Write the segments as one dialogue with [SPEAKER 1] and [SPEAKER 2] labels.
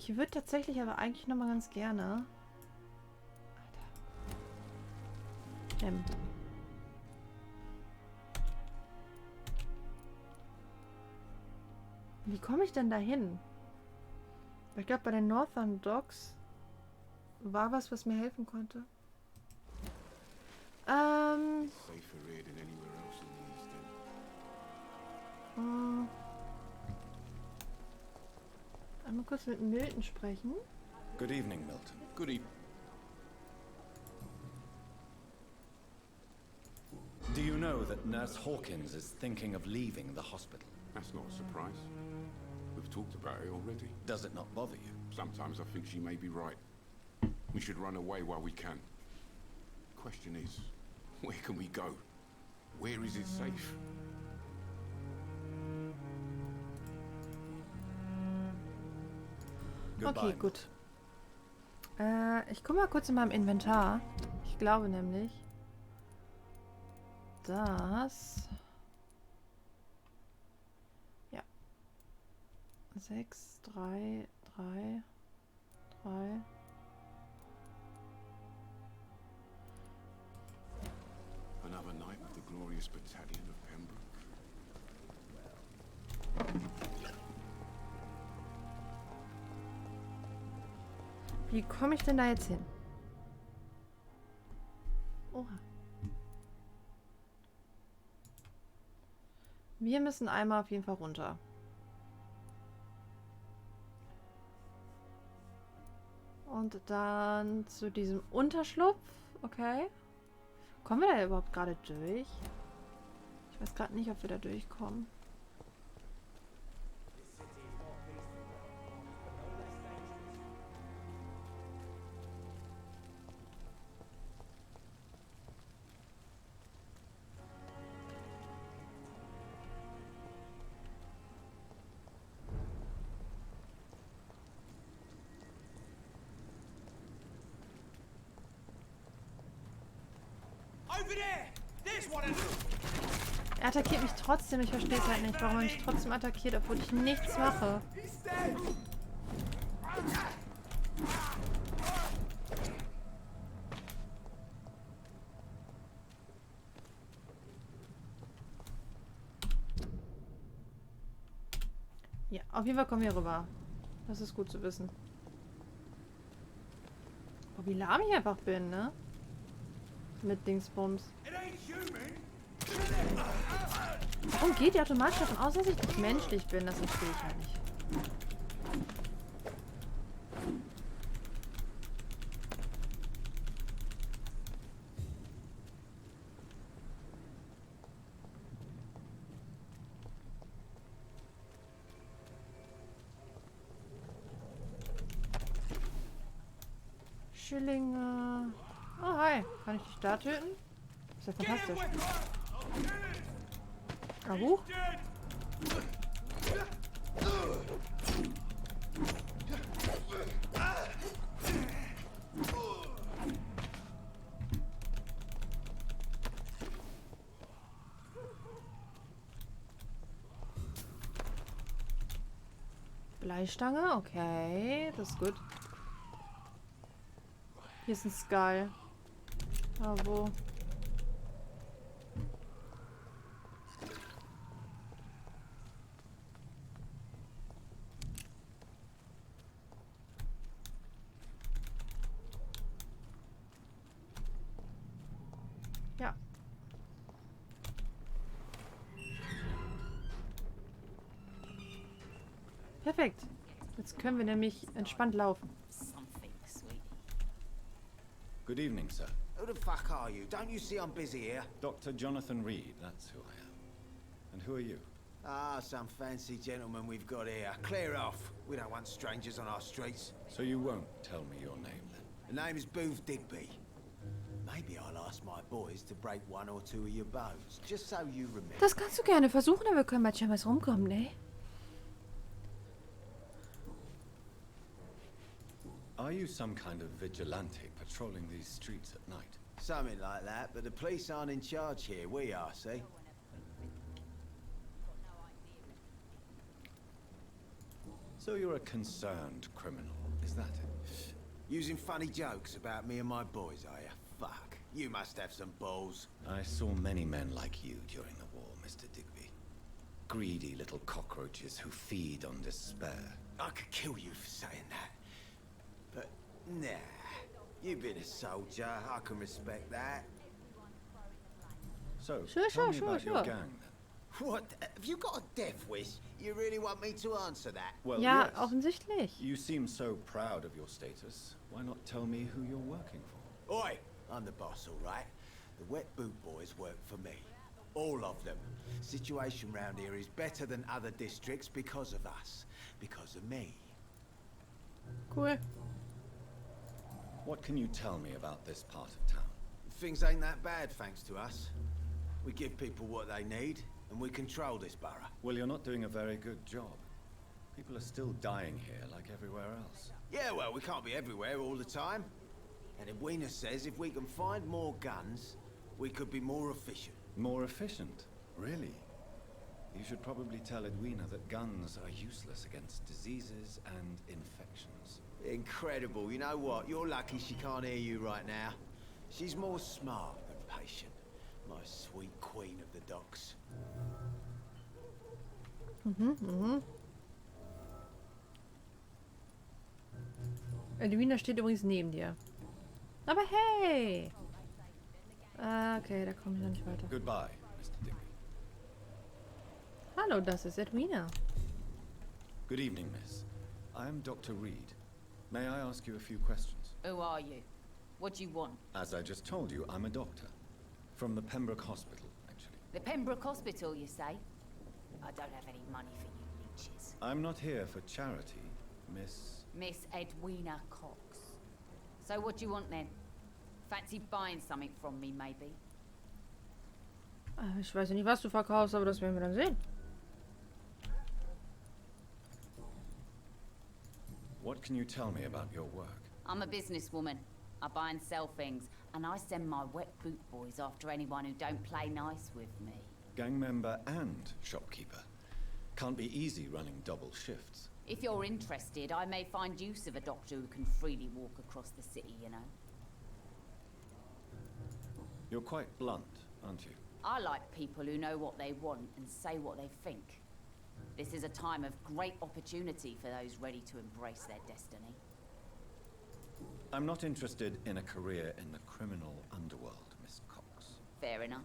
[SPEAKER 1] Ich würde tatsächlich aber eigentlich noch mal ganz gerne... Alter. Wie komme ich denn da hin? Ich glaube, bei den Northern Docks war was mir helfen konnte. Einmal kurz mit Milton sprechen.
[SPEAKER 2] Good evening, Milton.
[SPEAKER 3] Good evening.
[SPEAKER 2] Do you know that Nurse Hawkins is thinking of leaving the hospital?
[SPEAKER 3] That's not a surprise. We've talked about it already.
[SPEAKER 2] Does it not bother you?
[SPEAKER 3] Sometimes I think she may be right. We should run away while we can. Question is, where can we go? Where is it safe?
[SPEAKER 1] Okay, gut. Ich gucke mal kurz in meinem Inventar. Ich glaube nämlich, dass... Ja. 6, 3, 3, 3...
[SPEAKER 3] Another night with the glorious battalion of Pembroke.
[SPEAKER 1] Wie komme ich denn da jetzt hin? Oha. Wir müssen einmal auf jeden Fall runter. Und dann zu diesem Unterschlupf. Okay. Kommen wir da überhaupt gerade durch? Ich weiß gerade nicht, ob wir da durchkommen. Er attackiert mich trotzdem. Ich verstehe es halt nicht, warum er mich trotzdem attackiert, obwohl ich nichts mache. Ja, auf jeden Fall kommen wir rüber. Das ist gut zu wissen. Oh, wie lahm ich einfach bin, ne? Mit Dingsbums. Warum geht die automatisch davon aus, dass ich nicht menschlich bin? Das verstehe ich halt nicht. Schillinge. Oh, hi. Kann ich dich da töten? Ist ja fantastisch. Ah, hoch. Bleistange, okay, das ist gut. Hier ist ein Skull. Aber wo? Ja. Perfekt. Jetzt können wir nämlich entspannt laufen.
[SPEAKER 2] Good evening, sir.
[SPEAKER 4] Who the fuck are you? Don't you see I'm busy here?
[SPEAKER 2] Dr. Jonathan Reed, that's who I am. And who are you?
[SPEAKER 4] Ah, some fancy gentleman we've got here. Clear off. We don't want strangers on our streets.
[SPEAKER 2] So you won't tell me your name, then?
[SPEAKER 4] The name is Booth Digby. Maybe I'll ask my boys to break one or two of your bones, just so you remember.
[SPEAKER 1] Das kannst du gerne versuchen, aber wir können bald schon was rumkommen, ne?
[SPEAKER 2] Are you some kind of vigilante patrolling these streets at night?
[SPEAKER 4] Something like that, but the police aren't in charge here. We are, see?
[SPEAKER 2] So you're a concerned criminal, is that it?
[SPEAKER 4] Using funny jokes about me and my boys, are you? Fuck. You must have some balls.
[SPEAKER 2] I saw many men like you during the war, Mr. Digby. Greedy little cockroaches who feed on despair.
[SPEAKER 4] I could kill you for saying that. But, nah. You've been a soldier. I can respect that.
[SPEAKER 2] So,
[SPEAKER 1] Sure,
[SPEAKER 2] tell me
[SPEAKER 1] sure,
[SPEAKER 2] about
[SPEAKER 1] sure,
[SPEAKER 2] your
[SPEAKER 1] sure.
[SPEAKER 2] gang, then.
[SPEAKER 4] What? Have you got a death wish? You really want me to answer that?
[SPEAKER 2] Well,
[SPEAKER 1] Ja,
[SPEAKER 2] yes.
[SPEAKER 1] offensichtlich.
[SPEAKER 2] You seem so proud of your status. Why not tell me who you're working for?
[SPEAKER 4] Oi! I'm the boss, all right? The wet boot boys work for me. All of them. Situation round here is better than other districts because of us. Because of me.
[SPEAKER 1] Cool.
[SPEAKER 2] What can you tell me about this part of town?
[SPEAKER 4] Things ain't that bad, thanks to us. We give people what they need, and we control this borough.
[SPEAKER 2] Well, you're not doing a very good job. People are still dying here like everywhere else.
[SPEAKER 4] Yeah, well, we can't be everywhere all the time. And Edwina says if we can find more guns, we could be more efficient.
[SPEAKER 2] More efficient? Really? You should probably tell Edwina that guns are useless against diseases and infections.
[SPEAKER 4] Incredible. You know what? You're lucky she can't hear you right now. She's more smart than patient. My sweet queen of the docks.
[SPEAKER 1] Edwina steht übrigens neben dir. Aber hey! Okay, da komme ich noch nicht weiter.
[SPEAKER 2] Goodbye, Mr. Digby.
[SPEAKER 1] Hallo, das ist Edwina.
[SPEAKER 2] Good evening, miss. I am Dr. Reed. May I ask you a few questions?
[SPEAKER 5] Who are you? What do you want?
[SPEAKER 2] As I just told you, I'm a doctor. From the Pembroke Hospital, actually.
[SPEAKER 5] The Pembroke Hospital, you say? I don't have any money for you leeches.
[SPEAKER 2] I'm not here for charity, Miss...
[SPEAKER 5] Miss Edwina Cox. So what do you want then? Fancy buying something from me, maybe?
[SPEAKER 1] Ich weiß ja nicht, was du verkaufst, aber das werden wir dann sehen.
[SPEAKER 2] What can you tell me about your work?
[SPEAKER 5] I'm a businesswoman. I buy and sell things, and I send my wet boot boys after anyone who don't play nice with me.
[SPEAKER 2] Gang member and shopkeeper. Can't be easy running double shifts.
[SPEAKER 5] If you're interested, I may find use of a doctor who can freely walk across the city, you know.
[SPEAKER 2] You're quite blunt, aren't you?
[SPEAKER 5] I like people who know what they want and say what they think. This is a time of great opportunity for those ready to embrace their destiny.
[SPEAKER 2] I'm not interested in a career in the criminal underworld, Miss Cox.
[SPEAKER 5] Fair enough.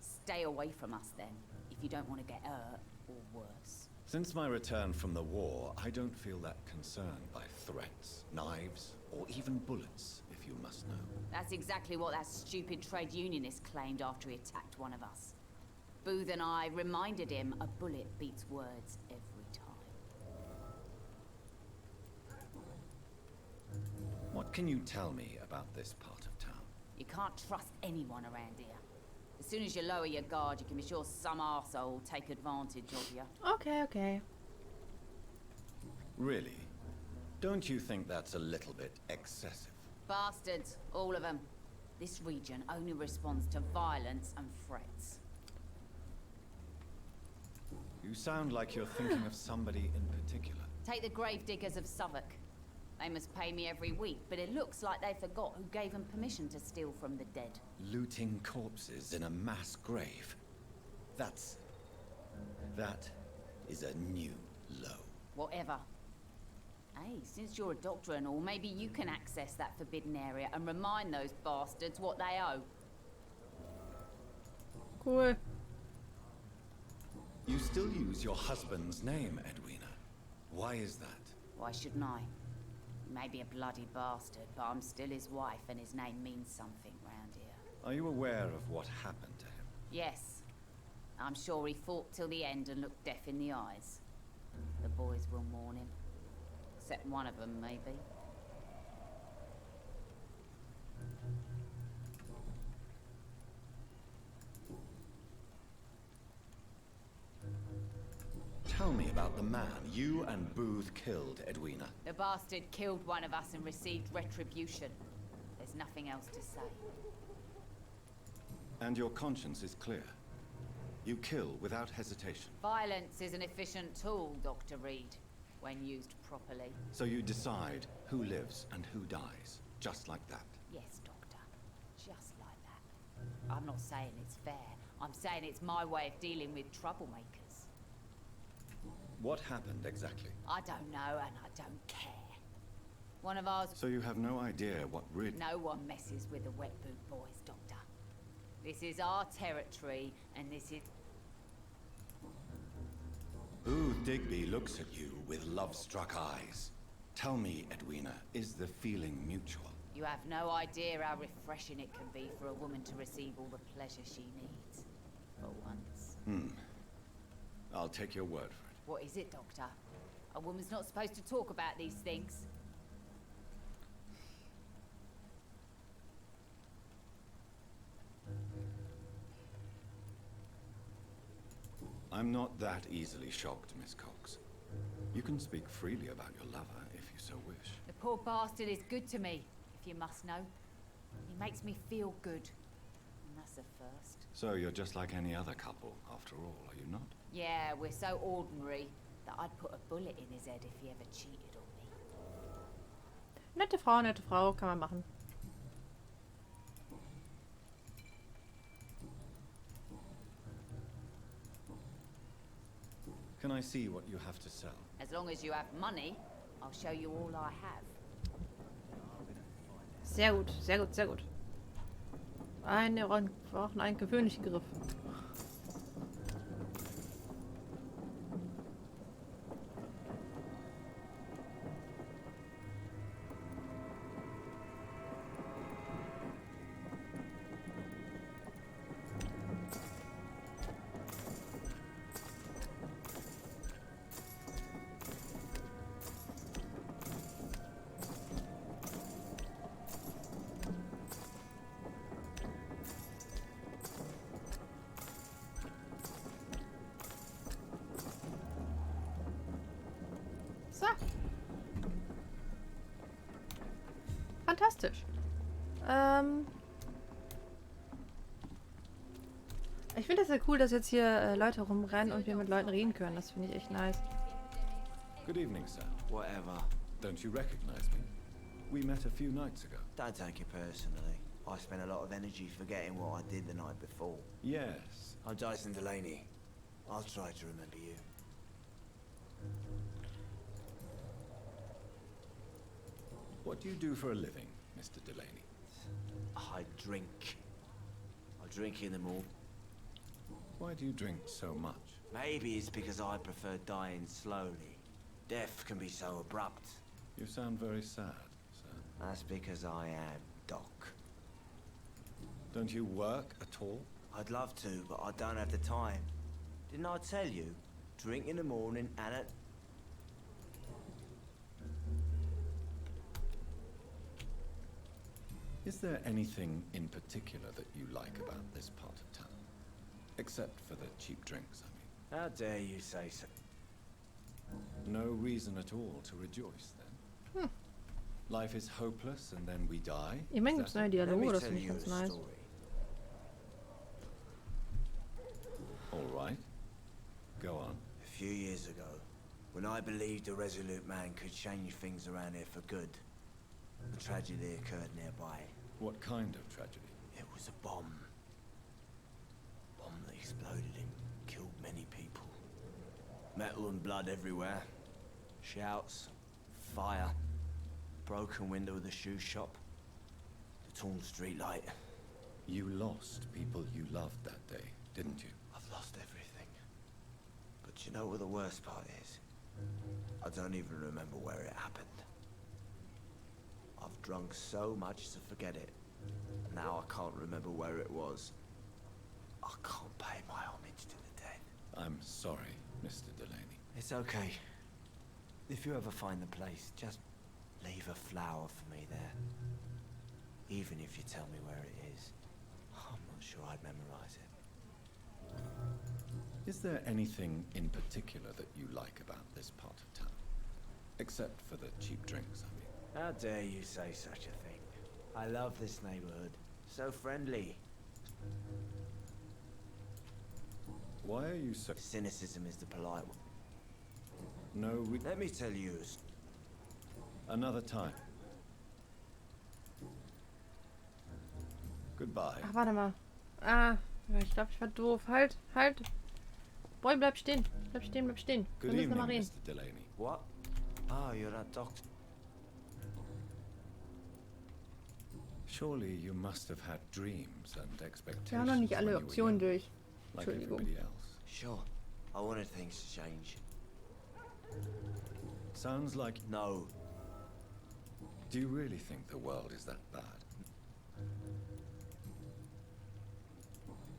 [SPEAKER 5] Stay away from us then, if you don't want to get hurt or worse.
[SPEAKER 2] Since my return from the war, I don't feel that concerned by threats, knives, or even bullets, if you must know.
[SPEAKER 5] That's exactly what that stupid trade unionist claimed after he attacked one of us. Booth and I reminded him a bullet beats words every time.
[SPEAKER 2] What can you tell me about this part of town?
[SPEAKER 5] You can't trust anyone around here. As soon as you lower your guard, you can be sure some arsehole will take advantage of you.
[SPEAKER 1] Okay, okay.
[SPEAKER 2] Really? Don't you think that's a little bit excessive?
[SPEAKER 5] Bastards, all of them. This region only responds to violence and threats.
[SPEAKER 2] You sound like you're thinking of somebody in particular.
[SPEAKER 5] Take the gravediggers of Southwark. They must pay me every week, but it looks like they forgot who gave them permission to steal from the dead.
[SPEAKER 2] Looting corpses in a mass grave. That is a new low.
[SPEAKER 5] Whatever. Hey, since you're a doctor and all, maybe you can access that forbidden area and remind those bastards what they owe.
[SPEAKER 1] Cool.
[SPEAKER 2] You still use your husband's name, Edwina. Why is that?
[SPEAKER 5] Why shouldn't I? He may be a bloody bastard, but I'm still his wife and his name means something round here.
[SPEAKER 2] Are you aware of what happened to him?
[SPEAKER 5] Yes. I'm sure he fought till the end and looked death in the eyes. The boys will mourn him. Except one of them, maybe.
[SPEAKER 2] Tell me about the man you and Booth killed, Edwina.
[SPEAKER 5] The bastard killed one of us and received retribution. There's nothing else to say.
[SPEAKER 2] And your conscience is clear. You kill without hesitation.
[SPEAKER 5] Violence is an efficient tool, Dr. Reed. when used properly.
[SPEAKER 2] So you decide who lives and who dies, just like that.
[SPEAKER 5] Yes, Doctor. Just like that. I'm not saying it's fair. I'm saying it's my way of dealing with troublemakers.
[SPEAKER 2] What happened exactly?
[SPEAKER 5] I don't know and I don't care. One of ours...
[SPEAKER 2] So you have no idea what really...
[SPEAKER 5] No one messes with the wet boot boys, Doctor. This is our territory and this is...
[SPEAKER 2] Booth Digby looks at you with love-struck eyes. Tell me, Edwina, is the feeling mutual?
[SPEAKER 5] You have no idea how refreshing it can be for a woman to receive all the pleasure she needs. For once.
[SPEAKER 2] I'll take your word for it.
[SPEAKER 5] What is it, Doctor? A woman's not supposed to talk about these things.
[SPEAKER 2] I'm not that easily shocked, Miss Cox. You can speak freely about your lover if you so wish.
[SPEAKER 5] The poor bastard is good to me, if you must know. He makes me feel good. And that's a first.
[SPEAKER 2] So you're just like any other couple, after all, are you not?
[SPEAKER 5] Yeah, we're so ordinary that I'd put a bullet in his head if he ever cheated on me.
[SPEAKER 1] Nette Frau, kann man machen.
[SPEAKER 2] Can I see what you have to sell?
[SPEAKER 5] As long as you have money, I'll show you all I have.
[SPEAKER 1] Sehr gut, sehr gut, sehr gut. Wir brauchen einen gewöhnlichen Griff. So. Fantastisch. Ich finde das ja cool, dass jetzt hier Leute rumrennen und wir mit Leuten reden können. Das finde ich echt nice.
[SPEAKER 2] Good evening, sir.
[SPEAKER 4] Whatever.
[SPEAKER 2] Don't you recognize me? We met a few nights ago.
[SPEAKER 4] Don't take it personally. I spent a lot of energy forgetting what I did the night before.
[SPEAKER 2] Yes.
[SPEAKER 4] I'm Jason Delaney. I'll try to remember you.
[SPEAKER 2] What do you do for a living, Mr. Delaney?
[SPEAKER 4] I drink. I drink in the morning.
[SPEAKER 2] Why do you drink so much?
[SPEAKER 4] Maybe it's because I prefer dying slowly. Death can be so abrupt.
[SPEAKER 2] You sound very sad, sir.
[SPEAKER 4] That's because I am Doc.
[SPEAKER 2] Don't you work at all?
[SPEAKER 4] I'd love to, but I don't have the time. Didn't I tell you? Drink in the morning and at...
[SPEAKER 2] Is there anything in particular that you like about this part of town? Except for the cheap drinks, I mean.
[SPEAKER 4] How dare you say so?
[SPEAKER 2] No reason at all to rejoice, then? Life is hopeless and then we die?
[SPEAKER 1] Immerhin gibt es neue
[SPEAKER 4] Let me
[SPEAKER 1] Dialoge, das
[SPEAKER 4] tell
[SPEAKER 1] finde ich
[SPEAKER 4] you
[SPEAKER 1] ganz
[SPEAKER 4] a
[SPEAKER 1] nice.
[SPEAKER 4] story.
[SPEAKER 2] All right. Go on.
[SPEAKER 4] A few years ago, when I believed a resolute man could change things around here for good, a tragedy occurred nearby.
[SPEAKER 2] What kind of tragedy?
[SPEAKER 4] It was a bomb. Bomb that exploded and killed many people. Metal and blood everywhere. Shouts, fire, broken window of the shoe shop, the torn street light.
[SPEAKER 2] You lost people you loved that day, didn't you?
[SPEAKER 4] I've lost everything. But you know what the worst part is? I don't even remember where it happened. I've drunk so much to forget it. Now I can't remember where it was. I can't pay my homage to the dead.
[SPEAKER 2] I'm sorry, Mr. Delaney.
[SPEAKER 4] It's okay. If you ever find the place, just leave a flower for me there. Even if you tell me where it is. I'm not sure I'd memorize it.
[SPEAKER 2] Is there anything in particular that you like about this part of town? Except for the cheap drinks, I mean.
[SPEAKER 4] How dare you say such a thing? I love this neighborhood. So friendly.
[SPEAKER 2] Why are you so...
[SPEAKER 4] Cynicism is the polite one.
[SPEAKER 2] No,
[SPEAKER 4] Let me tell you
[SPEAKER 2] another time. Goodbye.
[SPEAKER 1] Ach, warte mal. Ah, ich glaube, ich war doof. Halt, halt. Boy, bleib stehen. Bleib stehen, bleib stehen. Wir
[SPEAKER 2] Good
[SPEAKER 1] müssen noch mal
[SPEAKER 2] evening,
[SPEAKER 1] reden.
[SPEAKER 2] Mr. Delaney.
[SPEAKER 4] what? Oh, you're that doctor.
[SPEAKER 2] Surely you must have had dreams and expectations.
[SPEAKER 1] Wir haben noch nicht
[SPEAKER 2] when
[SPEAKER 1] alle
[SPEAKER 2] you were
[SPEAKER 1] Optionen
[SPEAKER 2] young,
[SPEAKER 1] durch.
[SPEAKER 2] like
[SPEAKER 1] Entschuldigung.
[SPEAKER 2] everybody else.
[SPEAKER 4] Sure. I wanted things to change.
[SPEAKER 2] Sounds like.
[SPEAKER 4] No.
[SPEAKER 2] Do you really think the world is that bad?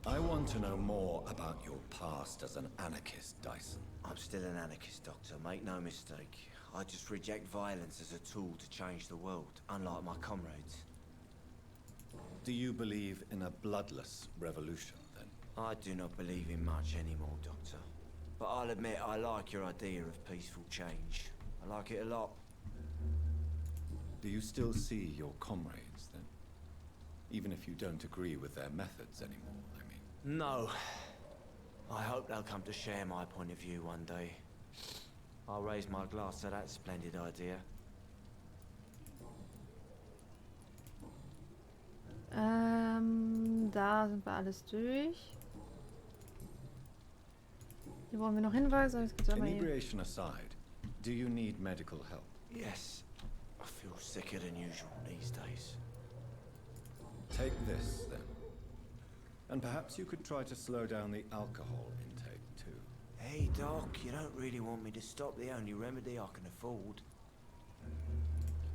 [SPEAKER 2] I want to know more about your past as an anarchist, Dyson.
[SPEAKER 4] I'm still an anarchist, Doctor. Make no mistake. I just reject violence as a tool to change the world, unlike my comrades.
[SPEAKER 2] Do you believe in a bloodless revolution, then?
[SPEAKER 4] I do not believe in much anymore, Doctor. But I'll admit I like your idea of peaceful change. I like it a lot.
[SPEAKER 2] Do you still see your comrades, then? Even if you don't agree with their methods anymore, I mean.
[SPEAKER 4] No. I hope they'll come to share my point of view one day. I'll raise my glass to that splendid idea.
[SPEAKER 1] Da sind wir alles durch. Hier brauchen wir noch Hinweise. Jetzt geht's einmal hier.
[SPEAKER 2] Inebriation aside, do you need medical help?
[SPEAKER 4] Yes. I feel sicker than usual these days.
[SPEAKER 2] Take this, then. And perhaps you could try to slow down the alcohol intake, too.
[SPEAKER 4] Hey, Doc, you don't really want me to stop the only remedy I can afford.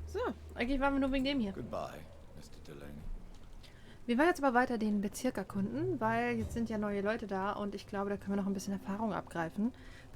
[SPEAKER 1] So, eigentlich waren wir nur wegen dem hier.
[SPEAKER 2] Goodbye, Mr. Delaney.
[SPEAKER 1] Wir werden jetzt aber weiter den Bezirk erkunden, weil jetzt sind ja neue Leute da und ich glaube, da können wir noch ein bisschen Erfahrung abgreifen.